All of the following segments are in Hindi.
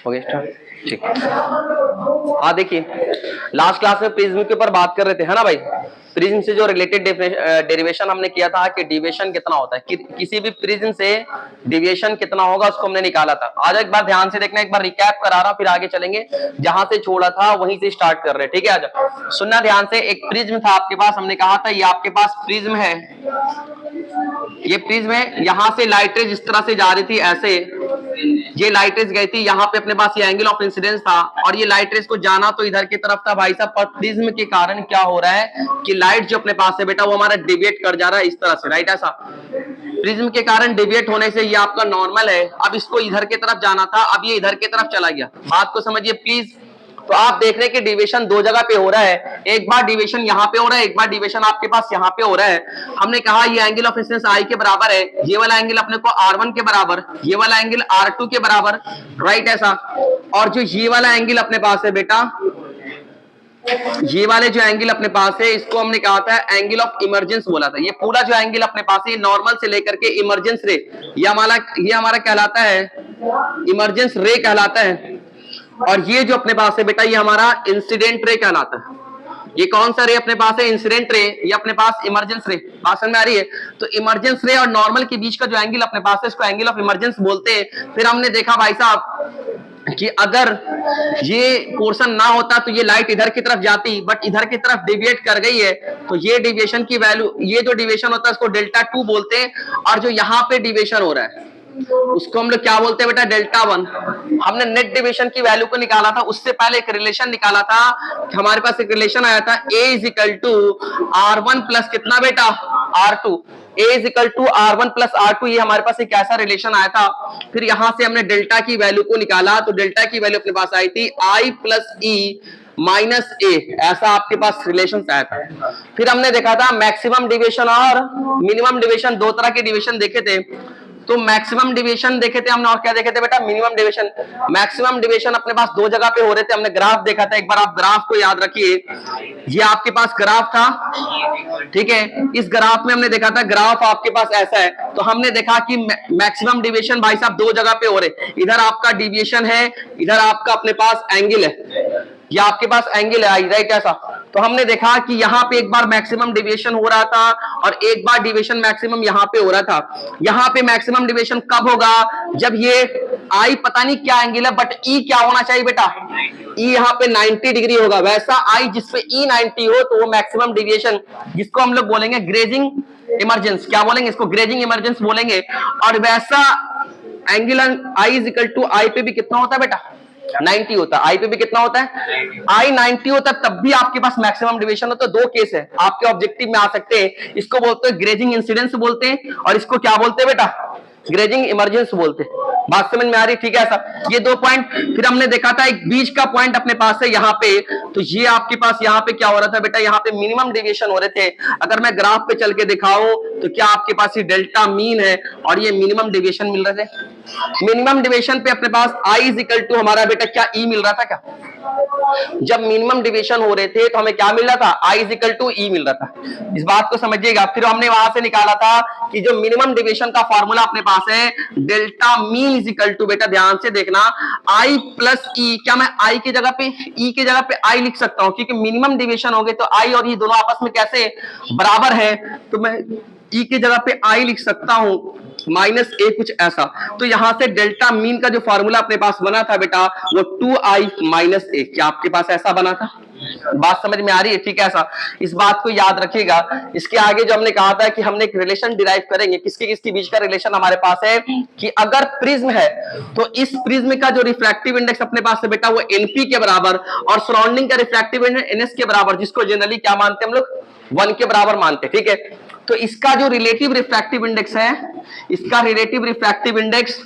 हो गया स्टार्ट, ठीक। हाँ देखिए, लास्ट क्लास में प्रिज्म के ऊपर बात कर रहे थे, है ना भाई। प्रिज्म से जो रिलेटेड डेरिवेशन हमने किया था कि डिविएशन कितना होता है, किसी भी प्रिज्म से डिविएशन कितना होगा उसको हमने निकाला था। आज एक बार ध्यान से देखना, एक बार रिकैप करा रहा, फिर आगे चलेंगे। जहां से छोड़ा था वहीं से स्टार्ट कर रहे हैं, ठीक है। आज सुनना ध्यान से। एक प्रिज्म था आपके पास, हमने कहा था ये आपके पास प्रिज्म है, ये प्रिज्म है। यहां से लाइट रेज इस तरह से जा रही थी, ऐसे ये लाइट रेज गई थी, यहाँ पे अपने पास ये एंगल ऑफ इंसिडेंस था, और ये लाइट रेज को जाना तो इधर की तरफ था भाई साहब। पर प्रिज्म के कारण क्या हो रहा है कि लाइट जो अपने पास है बेटा वो हमारा डिविएट कर जा रहा है इस तरह से, राइट। ऐसा प्रिज्म के कारण डिविएट होने से ये आपका नॉर्मल है। अब इसको इधर की तरफ जाना था, अब ये इधर की तरफ चला गया। बात को समझिए प्लीज। तो आप देख रहे हैं कि डिविएशन दो जगह पे हो रहा है। एक बार डिविएशन यहाँ पे हो रहा है, एक बार डिविएशन आपके पास यहाँ पे हो रहा है। हमने कहा ये एंगल ऑफ इंसिडेंस आई के बराबर है, ये वाला एंगल अपने को R1 के बराबर, ये वाला एंगल R2 के बराबर, राइट। ऐसा, और जो ये वाला एंगल अपने पास है बेटा, ये वाले जो एंगल अपने पास है इसको हमने कहा था एंगल ऑफ इमरजेंस बोला था। ये पूरा जो एंगल अपने पास है नॉर्मल से लेकर के इमरजेंस रे, ये हमारा कहलाता है इमरजेंस रे कहलाता है। और ये जो अपने पास है बेटा ये हमारा इंसिडेंट रे कहलाता है। ये कौन सा रे अपने पास है? Incident ray. ये अपने पास इमरजेंस रे। बात समझ में आ रही है? तो इमरजेंस रे और नॉर्मल के बीच का जो एंगल अपने पास है इसको एंगल ऑफ इमरजेंस बोलते हैं। फिर हमने देखा भाई साहब कि अगर ये पोर्शन ना होता तो ये लाइट इधर की तरफ जाती, बट इधर की तरफ डिविएट कर गई है, तो ये डिविएशन की वैल्यू, ये जो डिविएशन होता है इसको डेल्टा 2 बोलते हैं। और जो यहाँ पे डिविएशन हो रहा है उसको हम लोग क्या बोलते हैं बेटा? डेल्टा 1। हमने नेट डिविएशन की वैल्यू को निकाला था, उससे पहले एक रिलेशन निकाला था। हमारे पास एक रिलेशन आया था A is equal to R1 plus कितना बेटा? R2। A is equal to R1 plus R2, ये हमारे पास एक ऐसा रिलेशन आया था। फिर यहां से हमने डेल्टा की वैल्यू को निकाला, तो डेल्टा की वैल्यू अपने पास आई थी I प्लस E माइनस ए, ऐसा आपके पास रिलेशन आया था। फिर हमने देखा था मैक्सिमम डिविएशन और मिनिमम डिविएशन, दो तरह के डिविएशन देखे थे। तो मैक्सिमम डिविएशन देखे थे हमने, और क्या देखे थे बेटा? Minimum deviation. मैक्सिमम डिविएशन अपने पास दो जगह पे हो रहे थे। हमने ग्राफ देखा था, एक बार आप ग्राफ को याद रखिए। ये आपके पास ग्राफ था, ठीक है। इस ग्राफ में हमने देखा था, ग्राफ आपके पास ऐसा है। तो हमने देखा कि मैक्सिमम डिविएशन भाई साहब दो जगह पे हो रहे। इधर आपका डिविएशन है, इधर आपका अपने पास एंगल है, ये आपके पास एंगल है आई, राइट। ऐसा, तो हमने देखा कि यहाँ पे एक बार मैक्सिमम डिविएशन हो रहा था और एक बार डिविएशन मैक्सिमम यहाँ पे हो रहा था। यहाँ पे मैक्सिमम डिविएशन कब होगा? जब ये आई पता नहीं क्या एंगल है, बट ई क्या होना चाहिए बेटा? ई यहाँ पे 90 डिग्री होगा। वैसा आई जिसपे ई 90 हो तो वो मैक्सिमम डिविएशन, जिसको हम लोग बोलेंगे ग्रेजिंग इमरजेंस। क्या बोलेंगे इसको? ग्रेजिंग इमरजेंस बोलेंगे। और वैसा angle I is equal to I पे भी कितना होता है बेटा? 90 होता है। आई पे भी कितना होता है? आई 90 होता है, तब भी आपके पास मैक्सिमम डिविएशन होता है। दो केस है आपके ऑब्जेक्टिव में आ सकते हैं। इसको बोलते हैं ग्रेजिंग इंसिडेंस बोलते हैं, और इसको क्या बोलते हैं बेटा? ग्रेजिंग इमरजेंस बोलते हैं। बात समझ में आ रही? ठीक है। ऐसा, ये दो पॉइंट। फिर हमने देखा था एक बीच का पॉइंट अपने पास है यहाँ पे। तो ये आपके पास यहाँ पे क्या हो रहा था बेटा? यहाँ पे मिनिमम डिविएशन हो रहे थे। अगर मैं ग्राफ पे चल के दिखाऊं तो क्या आपके पास ये डेल्टा मीन है और ये मिनिमम डिविएशन मिल रहे थे। मिनिमम डिविएशन पे अपने पास आई इज इक्वल टू हमारा बेटा क्या ई मिल रहा था क्या? जब मिनिमम डिविएशन हो रहे थे तो हमें क्या मिल रहा था? आई इज इक्वल टू ई मिल रहा था। इस बात को समझिएगा। फिर हमने वहां से निकाला था कि जो मिनिमम डिविएशन का फॉर्मूला अपने पास है delta mean is equal to, बेटा ध्यान से देखना, आई प्लस ई। क्या मैं आई की जगह पे ई की जगह पे आई लिख सकता हूं? क्योंकि मिनिमम डिविएशन हो गए तो आई और ई दोनों आपस में कैसे बराबर है, तो मैं ई की जगह पे आई लिख सकता हूं माइनस ए, कुछ ऐसा। तो यहां से डेल्टा मीन का जो फॉर्मूला अपने पास बना था बेटा वो 2i माइनस ए। क्या आपके पास ऐसा बना था? बात समझ में आ रही है? ठीक है। ऐसा, इस बात को याद रखिएगा। इसके आगे जो हमने कहा था कि हमने एक रिलेशन डिराइव करेंगे, किसके किसके बीच का रिलेशन हमारे पास है कि अगर प्रिज्म है तो इस प्रिज्म का जो रिफ्रैक्टिव इंडेक्स अपने पास है बेटा वो एनपी के बराबर, और सराउंडिंग का रिफ्रैक्टिव इंडेक्स एनएस के बराबर, जिसको जनरली क्या मानते हैं हम लोग? 1 के बराबर मानते हैं, ठीक है। तो इसका जो रिलेटिव रिफ्रैक्टिव इंडेक्स है, इसका रिलेटिव रिफ्रैक्टिव इंडेक्स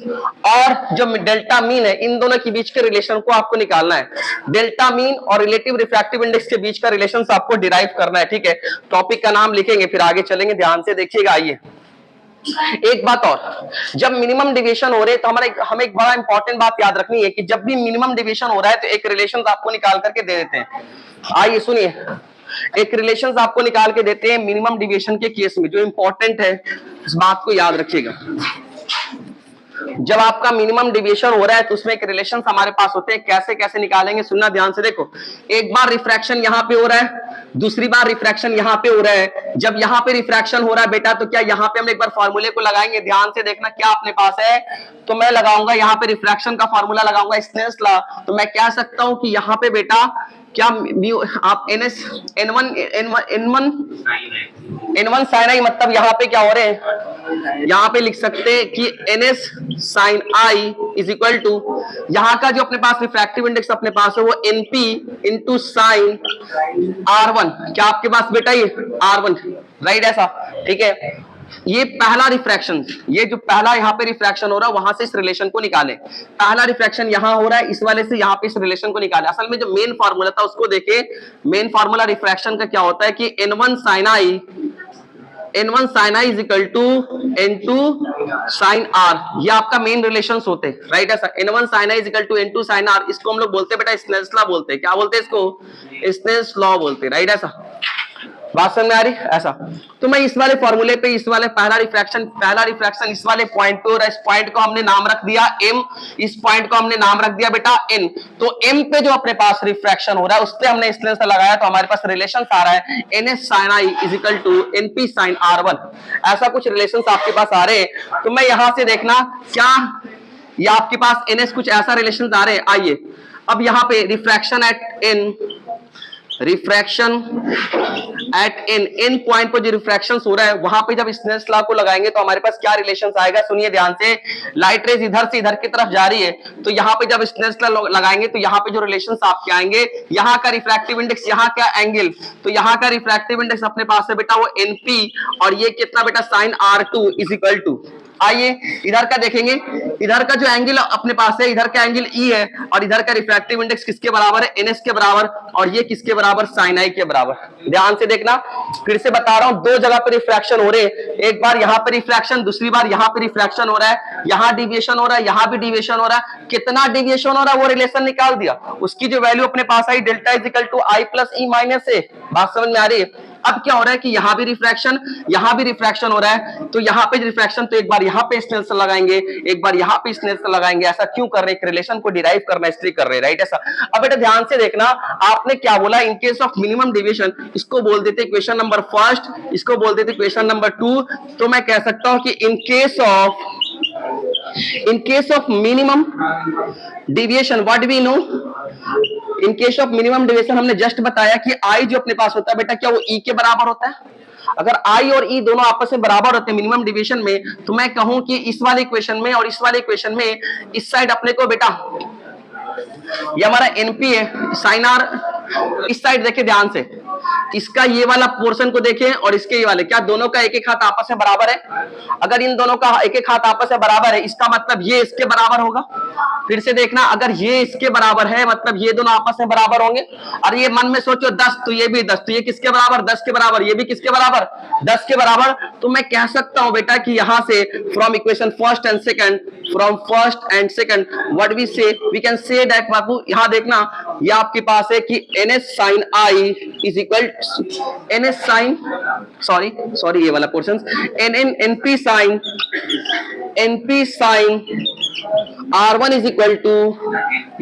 और जो डेल्टा मीन है, इन दोनों के बीच के रिलेशन को आपको निकालना है। डेल्टा मीन और रिलेटिव रिफ्रैक्टिव इंडेक्स के बीच का रिलेशन आपको डिराइव करना है, ठीक है। टॉपिक का नाम लिखेंगे, फिर आगे चलेंगे। ध्यान से देखिएगा। आइए, एक बात और, जब मिनिमम डिविएशन हो रहे तो हमें एक बड़ा इंपॉर्टेंट बात याद रखनी है कि जब भी मिनिमम डिविएशन हो रहा है तो एक रिलेशन आपको निकाल करके दे देते हैं। आइए सुनिए, एक रिलेशंस आपको निकाल के देते हैं मिनिमम डिविएशन के केस में, जो इंपॉर्टेंट है, इस बात को याद रखिएगा। जब आपका मिनिमम डिविएशन हो रहा है तो उसमें एक रिलेशन हमारे पास होते हैं, कैसे कैसे निकालेंगे सुनना ध्यान से। देखो, एक बार रिफ्रैक्शन यहां पे हो रहा है, दूसरी बार रिफ्रैक्शन यहां पे हो रहा है। जब यहां पे रिफ्रैक्शन हो रहा है बेटा, तो क्या यहां पे हम एक बार फॉर्मूले को लगाएंगे, ध्यान से देखना क्या अपने पास है। तो मैं लगाऊंगा यहां पे रिफ्रैक्शन का फॉर्मूला लगाऊंगा, स्नेल्स लॉ। तो मैं कह सकता हूं कि यहां पे बेटा क्या आप एनएस एन वन साइन आई, मतलब यहाँ पे क्या हो रहे हैं, यहाँ पे लिख सकते हैं कि NS sine I is equal to, यहाँ का जो अपने पास रिफ्रैक्टिव इंडेक्स अपने पास है वो एनपी इंटू साइन R1। क्या आपके पास बेटा ये R1, राइट, ऐसा, ठीक है। ये पहला रिफ्रैक्शन, ये जो पहला यहाँ पे रिफ्रैक्शन हो रहा है वहां से इस रिलेशन को निकाले। पहला रिफ्रैक्शन यहाँ हो रहा है, इस वाले से यहाँ पे इस रिलेशन को निकाले। असल में जो मेन फार्मूला था उसको देखे, मेन फार्मूला रिफ्रैक्शन का क्या होता है कि N1 sin I is equal to N2 sin R। ये आपका मेन रिलेशंस होते हैं, राइट, ऐसा। N1 sin I is equal to N2 sin R, इसको हम लोग बोलते हैं बेटा स्नेल्स लॉ बोलते हैं। क्या बोलते हैं इसको? स्नेल्स लॉ बोलते हैं, राइट, ऐसा। बात समझ में आ रही, ऐसा। तो मैं इस वाले फॉर्मूले पे, इस वाले पहला रिफ्रैक्शन इस वाले पॉइंट पे, और इस पॉइंट को हमने नाम रख दिया M, इस पॉइंट को हमने नाम रख दिया बेटा N। तो M पे जो अपने पास रिफ्रैक्शन हो रहा है उस पे हमने स्नेल्स लॉ लगाया, तो हमारे पास रिलेशन आ रहा है NS sin I is equal to NP sin R1। ऐसा कुछ रिलेशन आपके पास आ रहे हैं। तो मैं यहां से देखना क्या ये आपके पास NS कुछ ऐसा रिलेशन आ रहे हैं। आइए अब यहाँ पे रिफ्रैक्शन एट एन पॉइंट पर जो रिफ्रैक्शन हो रहा है वहां पे जब स्नेल्स लॉ को लगाएंगे तो हमारे पास क्या रिलेशन आएगा, सुनिए ध्यान से। लाइट रेज इधर से इधर की तरफ जा रही है, तो यहाँ पे जब स्नेल्स लॉ लगाएंगे तो यहाँ पे जो रिलेशन आपके आएंगे, यहाँ का रिफ्रैक्टिव इंडेक्स, यहाँ का एंगल, तो यहाँ का रिफ्रैक्टिव इंडेक्स अपने पास है बेटा वो NP, और ये कितना बेटा sign R2 is equal to. आइए इधर का देखेंगे, इधर का जो एंगल अपने पास है, इधर का एंगल E है, और इधर का रिफ्रैक्टिव इंडेक्स किसके बराबर है, NS के बराबर, और ये किसके बराबर, साइन I के बराबर। ध्यान से देखना, फिर से बता रहा हूं, दो जगह पे रिफ्रैक्शन हो रहे हैं, एक बार यहां पे रिफ्रैक्शन, दूसरी बार यहां पे रिफ्रैक्शन हो रहा है। यहां डिविएशन हो रहा है, यहां भी डिविएशन हो रहा है। कितना डिविएशन हो रहा है वो रिलेशन निकाल दिया, उसकी जो वैल्यू अपने पास आई delta is equal to I plus E minus A। बात समझ में आ रही है। अब क्या हो रहा है कि यहां भी रिफ्रैक्शन हो रहा है, तो यहां पे रिफ्रैक्शन, तो एक बार यहां पे स्नेल्स लॉ लगाएंगे, एक बार यहां पे स्नेल्स लॉ लगाएंगे। ऐसा क्यों कर रहे हैं, एक रिलेशन को डिराइव करना इसलिए कर रहे हैं, राइट, ऐसा। अब बेटा ध्यान से देखना, आपने क्या बोला, इन केस ऑफ मिनिमम डिविएशन, इसको बोल देते इक्वेशन नंबर फर्स्ट, इसको बोल देते इक्वेशन नंबर 2। तो मैं कह सकता हूं कि in case of minimum deviation, what we know, in case of minimum deviation हमने जस्ट बताया कि I जो अपने पास होता है बेटा, क्या वो E के बराबर होता है। अगर I और E दोनों आपस में बराबर होते हैं मिनिमम डिविएशन में, तो मैं कहूं कि इस वाले इक्वेशन में और इस वाले इक्वेशन में, इस साइड अपने को बेटा ये हमारा NP है, साइन R, इस साइड देखे ध्यान से, इसका ये वाला पोर्शन को देखें और इसके ये वाले, क्या दोनों का एक एक हाथ आपस में बराबर है। अगर इन दोनों का एक एक हाथ आपस में बराबर है, इसका मतलब ये इसके बराबर होगा। फिर से देखना, अगर ये इसके बराबर है मतलब ये दोनों आपस में बराबर होंगे। और ये मन में सोचो 10, तो ये भी 10, तो ये किसके बराबर, 10 के बराबर, ये भी किसके बराबर, 10 के बराबर। तो मैं कह सकता हूं बेटा कि यहां से from equation first and second what we say, we can say that, बाबू यहां देखना, ये आपके पास है कि NS sin I is equal NS sin, sorry ये वाला portion, NP sin R1 is equal to,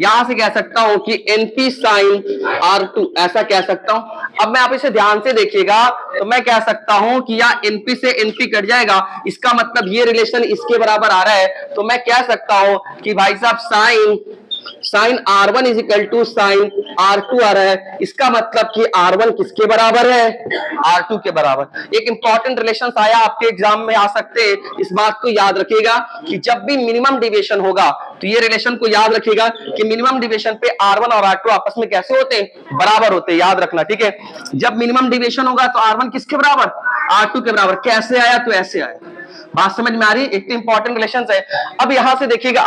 यहां से कह सकता हूं कि NP sin R2, ऐसा कह सकता हूं। अब मैं आप इसे ध्यान से देखिएगा, तो मैं कह सकता हूं कि या NP से NP कट जाएगा, इसका मतलब ये रिलेशन इसके बराबर आ रहा है। तो मैं कह सकता हूं कि भाई साहब sine R1 is equal to sine R2 आ रहा है, इसका मतलब कि R1 किसके बराबर है, R2 के बराबर। एक इंपॉर्टेंट रिलेशन आया आपके एग्जाम में आ सकते हैं, इस बात को याद रखिएगा कि जब भी मिनिमम डिविएशन होगा तो ये रिलेशन को याद रखिएगा कि मिनिमम डिविएशन पे R1 और R2 आपस में कैसे होते हैं, बराबर होते हैं, याद रखना, ठीक है। जब मिनिमम डिविएशन होगा तो R1 किसके बराबर, R2 के बराबर। कैसे आया, तो ऐसे आया। बात समझ में आ रही है, एक तो इंपॉर्टेंट रिलेशन है। अब यहां से देखिएगा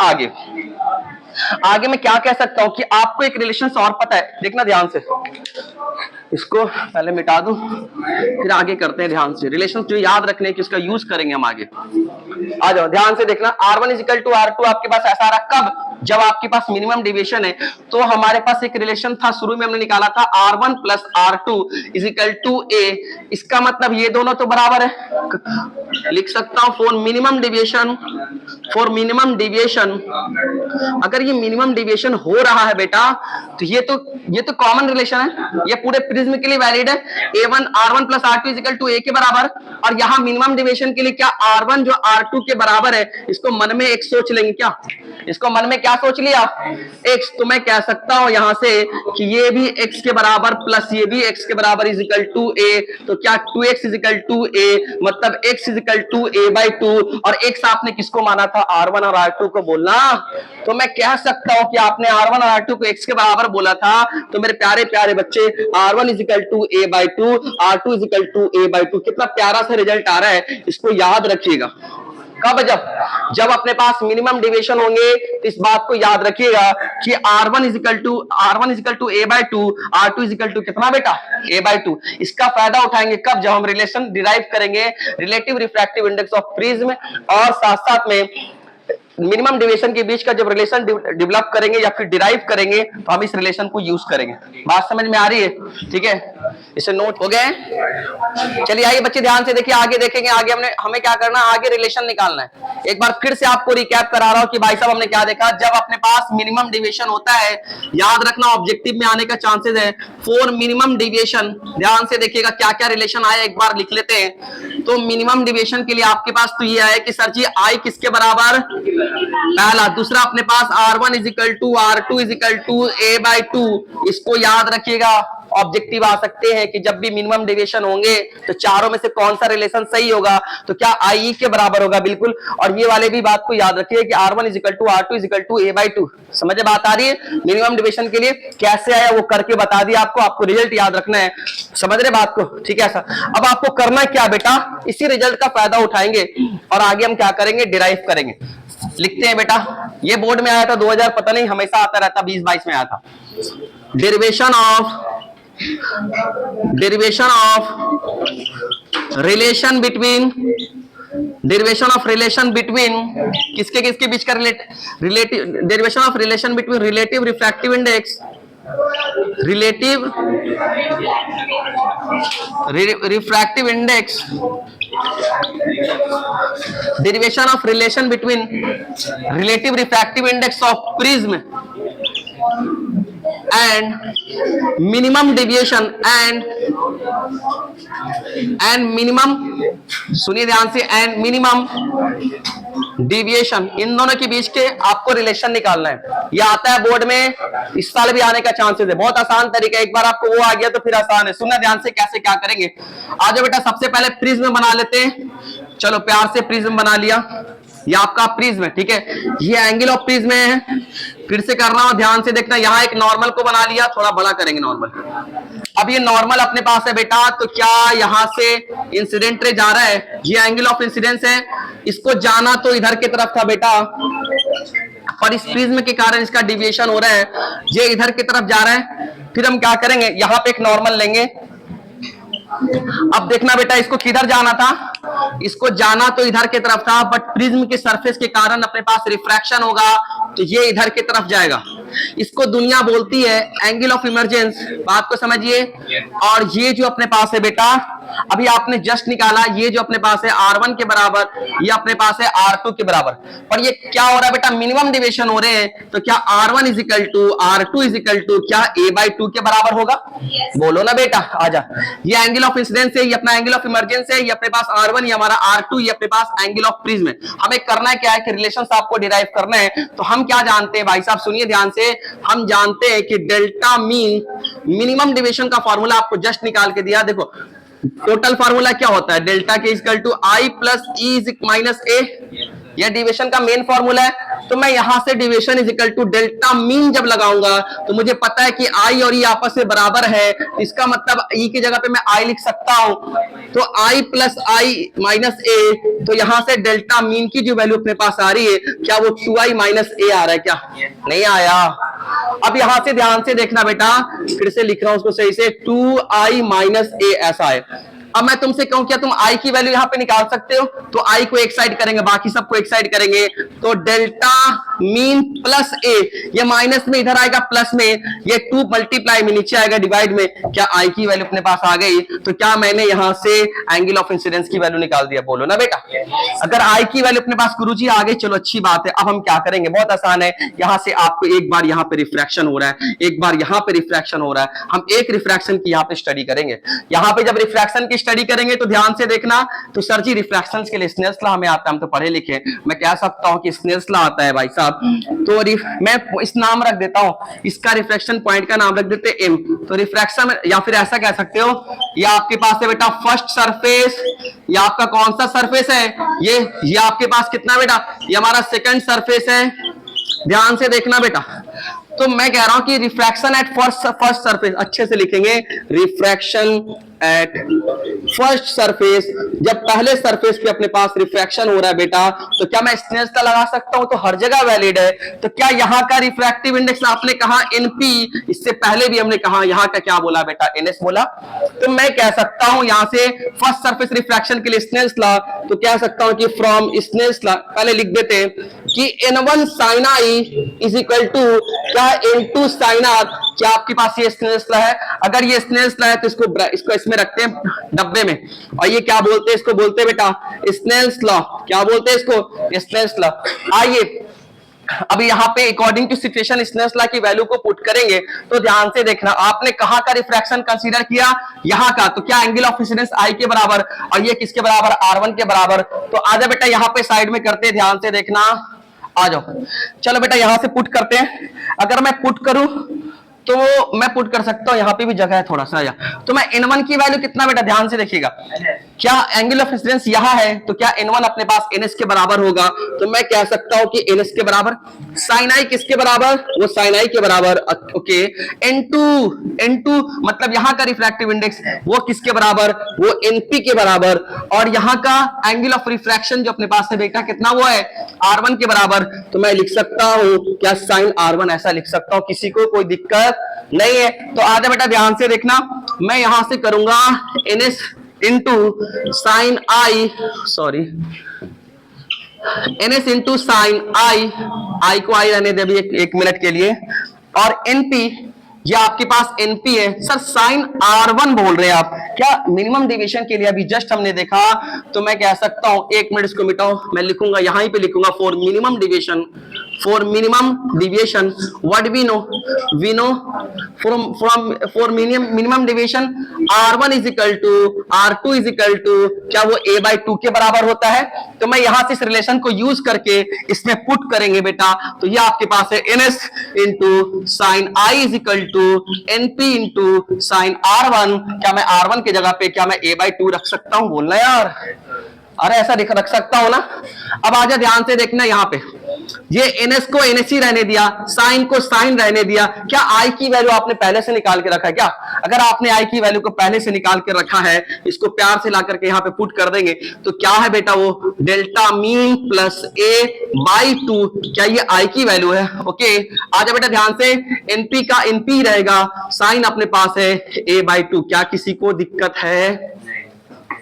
आगे मैं क्या कह सकता हूं कि आपको एक रिलेशन और पता है, देखना ध्यान से। इसको पहले मिटा दूं, फिर आगे करते हैं ध्यान से। रिलेशन जो याद रखने की, इसका यूज करेंगे हम आगे। आ जाओ ध्यान से देखना, R1 इजिकल टू R2 आपके पास ऐसा आ रहा, कब? जब आपके पास मिनिमम डेविएशन है। तो हमारे पास एक रिलेशन था, शुरू में हमने निकाला था R1 plus R2 is equal to A। इसका मतलब ये दोनों तो बराबर है, लिख सकता हूं for minimum deviation, for minimum deviation. अगर ये मिनिमम डेविएशन हो रहा है बेटा, तो ये तो कॉमन रिलेशन है, ये पूरे प्रिज्म के लिए वैलिड है। A1 R1 plus R2 is equal to A के बराबर, और यहाँ मिनिमम डेविएशन के लिए क्या R1 जो R2 के बराबर है, इसको मन में एक सोच लेंगे क्या? इसको मन में क्या सोच लिया? x। तो मैं कह सकता हूं यहां से कि ये भी x के बराबर प्लस ये भी x के बराबर इजिकल टू a। तो क्या 2x इजिकल टू a, मतलब x इजिकल टू a/2। और x आपने किसको माना था? R1 और R2 को बोलना। तो मैं कह सकता हूं कि आपने R1 और R2 को x के बराबर बोला था। तो मेरे प्यारे प्यारे बच्चे, R1 is equal to a/2, R2 is equal to a/2। कितना प्यारा सा रिजल्ट आ रहा है, इसको याद रखिएगा। कब? जब अपने पास मिनिमम डेविएशन होंगे, तो इस बात को याद रखिएगा कि R1 is equal to a/2, R2 is equal to कितना बेटा? a/2। इसका फायदा उठाएंगे कब? जब हम रिलेशन डिराइव करेंगे, relative refractive index of prism, और साथ साथ में मिनिमम डेविएशन के बीच का जब रिलेशन डेवलप करेंगे या फिर डिराइव करेंगे, तो हम इस रिलेशन को यूज करेंगे। बात समझ में आ रही है? ठीक है, इसे नोट हो गए? चलिए आइए बच्चे ध्यान से देखिए, आगे देखेंगे। आगे हमें क्या करना है? आगे रिलेशन निकालना है। एक बार फिर से आपको रिकैप करा रहा हूं कि भाई साहब हमने क्या देखा। जब अपने पास मिनिमम डेविएशन होता है, याद रखना ऑब्जेक्टिव में आने का चांसेस है फॉर मिनिमम डेविएशन। ध्यान से देखिएगा क्या क्या रिलेशन आया, एक बार लिख लेते हैं। तो मिनिमम डेविएशन के लिए आपके पास तो ये है कि सर जी आई किसके बराबर? पहला। दूसरा अपने पास R1 is equal to R2 is equal to a/2। इसको याद रखिएगा, ऑब्जेक्टिव आ सकते हैं कि जब भी मिनिमम डेविएशन होंगे तो चारों में से कौन सा रिलेशन सही होगा? तो क्या IE के बराबर होगा? बिल्कुल। और ये वाले भी बात को याद रखिए कि R1 is equal to R2 is equal to a/2। समझ बात आ रही है? मिनिमम डेविएशन के लिए कैसे आया वो करके बता दिया आपको रिजल्ट याद रखना है। समझ रहे बात को? ठीक है। अब आपको करना क्या बेटा? इसी रिजल्ट का फायदा उठाएंगे और आगे हम क्या करेंगे? डिराइव करेंगे। लिखते हैं बेटा, ये बोर्ड में आया था 2000, पता नहीं हमेशा आता रहता, 20-22 में आया था। Derivation of relation between, derivation of relation between किसके किसके बीच का relative, derivation of relation between relative refractive index, relative refractive index, derivation of relation between relative refractive index of prism and minimum deviation and minimum, सुनिए ध्यान से, and minimum deviation, इन दोनों के बीच के आपको रिलेशन निकालना है। ये आता है बोर्ड में, इस साल भी आने का चांसेस है। बहुत आसान तरीका है, एक बार आपको वो आ गया तो फिर आसान है। सुनना ध्यान से कैसे क्या करेंगे। आ जाओ बेटा, सबसे पहले प्रिज्म बना लेते हैं। चलो प्यार से प्रिज्म बना लिया, ये आपका प्रिज्म है। ठीक है, ये एंगल ऑफ प्रिज्म है। फिर से कर रहा हूं, ध्यान से देखना। यहाँ एक नॉर्मल को बना लिया, थोड़ा बड़ा करेंगे नॉर्मल। अब ये नॉर्मल अपने पास है बेटा, तो क्या यहाँ से इंसिडेंट रे जा रहा है? ये एंगल ऑफ इंसिडेंस है। इसको जाना तो इधर की तरफ था बेटा, पर इस प्रिज्म के कारण इसका डिविएशन हो रहा है, ये इधर की तरफ जा रहा है। फिर हम क्या करेंगे? यहाँ पे एक नॉर्मल लेंगे। अब देखना बेटा, इसको किधर जाना था? इसको जाना तो इधर की तरफ था, बट प्रिज्म के सरफेस के कारण अपने पास रिफ्रैक्शन होगा, तो ये इधर की तरफ जाएगा। इसको दुनिया बोलती है एंगल ऑफ इमर्जेंस, बात को समझिए। और ये जो अपने पास है बेटा, अभी आपने जस्ट निकाला, ये जो अपने पास है R1 के बराबर, ये अपने पास है R2 के बराबर। पर ये क्या हो रहा है बेटा? मिनिमम डेविएशन हो रहे हैं। तो क्या R1 is equal to R2 is equal to क्या a/2 के बराबर होगा? बोलो ना बेटा, आजा। ये एंगल ऑफ इंसिडेंस है, ये अपना एंगल ऑफ इमर्जेंस है, ये अपने पास R1, ये हमारा R2, ये अपने पास एंगल ऑफ प्रिज्म है। हमें करना क्या है कि रिलेशंस आपको डिराइव करना है। तो हम क्या जानते हैं भाई साहब, सुनिए ध्यान से। हम जानते हैं कि डेल्टा मीन, मिनिमम डेविएशन का फॉर्मूला आपको जस्ट निकाल के दिया। देखो टोटल फार्मूला क्या होता है? डेल्टा के equal to I plus E minus A, यह डेविएशन का मेन फार्मूला है। तो मैं यहां से deviation is equal to delta mean जब लगाऊंगा तो मुझे पता है कि आई और ई आपस में बराबर है, इसका मतलब ई की जगह पे मैं आई लिख सकता हूं, तो आई प्लस आई माइनस ए, तो यहां से डेल्टा मीन की जो वैल्यू अपने पास आ रही है क्या वो 2i माइनस ए आ रहा है, क्या नहीं आया। अब यहां से ध्यान से देखना बेटा, फिर से लिख रहा हूं उसको सही से, 2i माइनस ए ऐसा है। अब मैं तुमसे कहूं क्या तुम i की वैल्यू यहां पे निकाल सकते हो, तो i को एक साइड करेंगे, बाकी सबको एक साइड करेंगे, तो डेल्टा मीन प्लस ए, ये माइनस में इधर आएगा प्लस में, ये 2 मल्टीप्लाई में नीचे आएगा डिवाइड में, क्या i की वैल्यू अपने पास आ गई, तो क्या मैंने यहां से एंगल ऑफ इंसिडेंस की वैल्यू निकाल दिया, बोलो ना बेटा। अगर i की वैल्यू अपने पास गुरुजी आ गई, चलो अच्छी बात है। अब हम क्या करेंगे, बहुत आसान है, यहां से आपको एक बार यहां पे रिफ्रैक्शन हो रहा है, एक बार यहां पे रिफ्रैक्शन हो रहा है, हम एक रिफ्रैक्शन की यहां पे स्टडी करेंगे। यहां पे जब रिफ्रैक्शन की स्टडी करेंगे तो ध्यान से देखना, तो सर जी रिफ्रैक्शंस के लिए स्नेल्स लॉ हमें आता है, हम तो पढ़े लिखे, मैं कह सकता हूं कि स्नेल्स लॉ आता है भाई साहब, तो मैं इस नाम रख देता हूं, इसका रिफ्रैक्शन पॉइंट का नाम रख देते हैं एम, तो रिफ्रैक्शन, या फिर ऐसा कह सकते हो, ये आपके पास है बेटा फर्स्ट सरफेस, ये आपका कौन सा सरफेस है, ये आपके पास कितना बेटा, ये हमारा सेकंड सरफेस है, ध्यान से देखना बेटा। तो मैं कह रहा हूं कि रिफ्रैक्शन एट फर्स्ट सरफेस, अच्छे से लिखेंगे, रिफ्रैक्शन एट फर्स्ट सरफेस, जब पहले सरफेस पे अपने पास रिफ्रैक्शन हो रहा है बेटा, तो क्या मैं स्नेल्स लॉ लगा सकता हूं, तो हर जगह वैलिड है। तो क्या यहां का रिफ्रैक्टिव इंडेक्स आपने कहा एनपी, इससे पहले भी हमने कहा यहां का क्या बोला बेटा, एनएस बोला, तो मैं कह सकता हूं यहां से फर्स्ट सरफेस रिफ्रैक्शन के लिए स्नेल्स लॉ, तो कह सकता हूं कि फ्रॉम स्नेल्स लॉ, पहले लिख देते हैं कि n1 sin i is equal to क्या n2 sin r, क्या आपके पास ये स्नेल्स लॉ है, अगर ये स्नेल्स लॉ है तो इसको इसमें रखते हैं डब्बे में, और ये क्या बोलते हैं, इसको बोलते हैं बेटा स्नेल्स लॉ, क्या बोलते हैं इसको, स्नेल्स लॉ। आइए अब यहाँ पे according to situation Snell's law की वैल्यू को पुट करेंगे, तो ध्यान से देखना, आपने कहां का रिफ्रैक्शन कंसीडर किया, यहां का, तो क्या एंगल ऑफ इंसिडेंस आई के बराबर, और ये किसके बराबर, R1 के बराबर, तो आजा बेटा यहाँ पे साइड में करते हैं, ध्यान से देखना, आ जाओ, चलो बेटा यहां से पुट करते हैं। अगर मैं पुट करूं तो मैं पुट कर सकता हूं, यहां पे भी जगह है थोड़ा सा, तो मैं n1 की वैल्यू कितना बेटा, ध्यान से देखिएगा, क्या एंगल ऑफ इंसिडेंस यहां है, तो क्या n1 अपने पास ns के बराबर होगा, तो मैं कह सकता हूं कि ns के बराबर, sin i किसके बराबर, वो sin i के बराबर, ओके, n2 मतलब यहां का रिफ्रैक्टिव इंडेक्स वो किसके बराबर, वो np के बराबर, और यहां का एंगल ऑफ रिफ्रैक्शन जो अपने पास है बेटा कितना, वो है r1 के बराबर, तो मैं लिख सकता हूं क्या sin r1, ऐसा लिख सकता हूं, किसी को कोई दिक्कत नहीं है। तो आजा बेटा ध्यान से देखना, मैं यहां से करूंगा ns इंटू साइन आई, सॉरी ns इंटू साइन आई को आई रहने दे अभी एक मिनट के लिए, और np, ये आपके पास np है, सर साइन r1 बोल रहे हैं आप, क्या मिनिमम डेविएशन के लिए अभी जस्ट हमने देखा, तो मैं कह सकता हूं, एक मिनट इसको मिटाओ, मैं लिखूंगा यहां पे लिखूंगा for minimum deviation, what we know for minimum deviation r1 is equal to r2 is equal to क्या वो a by 2 के बराबर होता है, तो मैं यहां से इस रिलेशन को यूज करके इसमें पुट करेंगे बेटा, तो ये आपके पास है ns into sine I is equal to np into sine r1, क्या मैं r1 की जगह पे क्या मैं a by 2 रख सकता हूं, बोलना यार, अरे ऐसा रख सकता हूं ना। अब आजा ध्यान से देखना, यहां पे ये ns को ns ही रहने दिया, साइन को साइन रहने दिया, क्या i की वैल्यू आपने पहले से निकाल के रखा है क्या, अगर आपने i की वैल्यू को पहले से निकाल के रखा है, इसको प्यार से ला करके यहाँ पे पुट कर देंगे, तो क्या है बेटा वो delta mean plus a by 2, क्या ये i की वैल्यू है, ओके। आजा बेटा ध्यान से, np का np रहेगा, साइन अपने पास है a बाई 2, क्या किसी को दिक्कत है,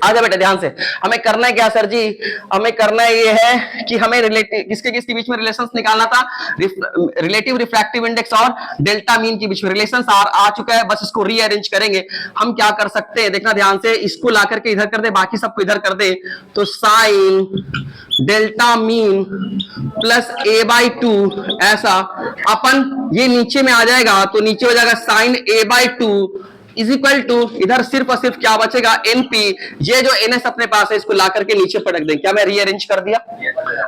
आजा बेटा ध्यान से, हमें करना है क्या सर जी, हमें करना ये है कि हमें रिलेटिव किसके बीच में रिलेशंस निकालना था, रिलेटिव रिफ्रैक्टिव इंडेक्स और डेल्टा मीन के बीच में रिलेशंस आ चुका है, बस इसको रीअरेंज करेंगे। हम क्या कर सकते हैं, देखना ध्यान से, इसको ला करके इधर कर दे, बाकी सबको इधर कर दे, तो sign delta mean plus a by 2, ऐसा अपन ये नीचे में आ जाएगा, तो नीचे हो जाएगा sine a by 2 is equal to, इधर सिर्फ और सिर्फ क्या बचेगा, एनपी, ये जो एनएस अपने पास है इसको ला करके नीचे पटक दें। क्या मैं रीअरेंज कर दिया?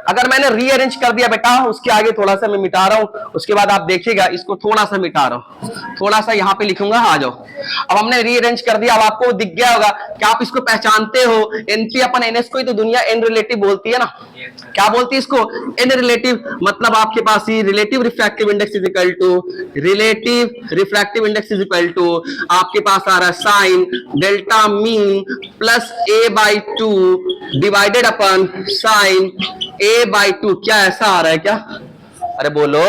अगर मैंने रीअरेंज कर दिया बेटा, उसके आगे थोड़ा सा मैं मिटा रहा हूं, उसके बाद आप देखिएगा इसको थोड़ा सा मिटा रहा हूं, थोड़ा सा यहां पे लिखूंगा, आ जाओ। अब हमने रीअरेंज कर दिया, अब आपको दिख गया होगा कि आप इसको पहचानते हो, एनपी अपन एनएस को ही तो दुनिया एन रिलेटिव बोलती है ना। क्या बोलती है इसको? N relative. मतलब आपके पास ही relative refractive index is equal to, relative refractive index is equal to, आपके पास आ रहा है sine delta mean plus A by two divided अपन साइन ए बाई टू। क्या ऐसा आ रहा है क्या? अरे बोलो,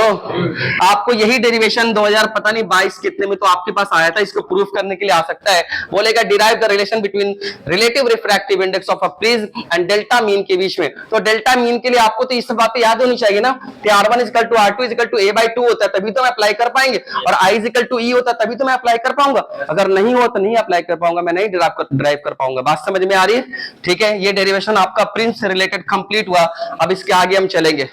आपको यही डेरिवेशन 2000 पता नहीं 22 कितने में तो आपके पास आया था। इसको प्रूफ करने के लिए आ सकता है, बोलेगा derive the relation between relative refractive index of a prism and delta mean के बीच में। तो डेल्टा मीन के लिए आपको तो इस बातें याद होनी चाहिए ना कि R1 equal to R2 equal to A by 2 होता है, तभी तो मैं अप्लाई कर पाएंगे, और I इक्वल टू E होता है तभी तो मैं अप्लाई कर पाऊंगा। अगर नहीं हो तो नहीं अप्लाई कर पाऊंगा, मैं नहीं ड्राइव कर पाऊंगा। बात समझ में आ रही है? ठीक है, ये डेरिवेशन आपका प्रिंस से रिलेटेड कंप्लीट हुआ। अब इसके आगे हम चलेंगे।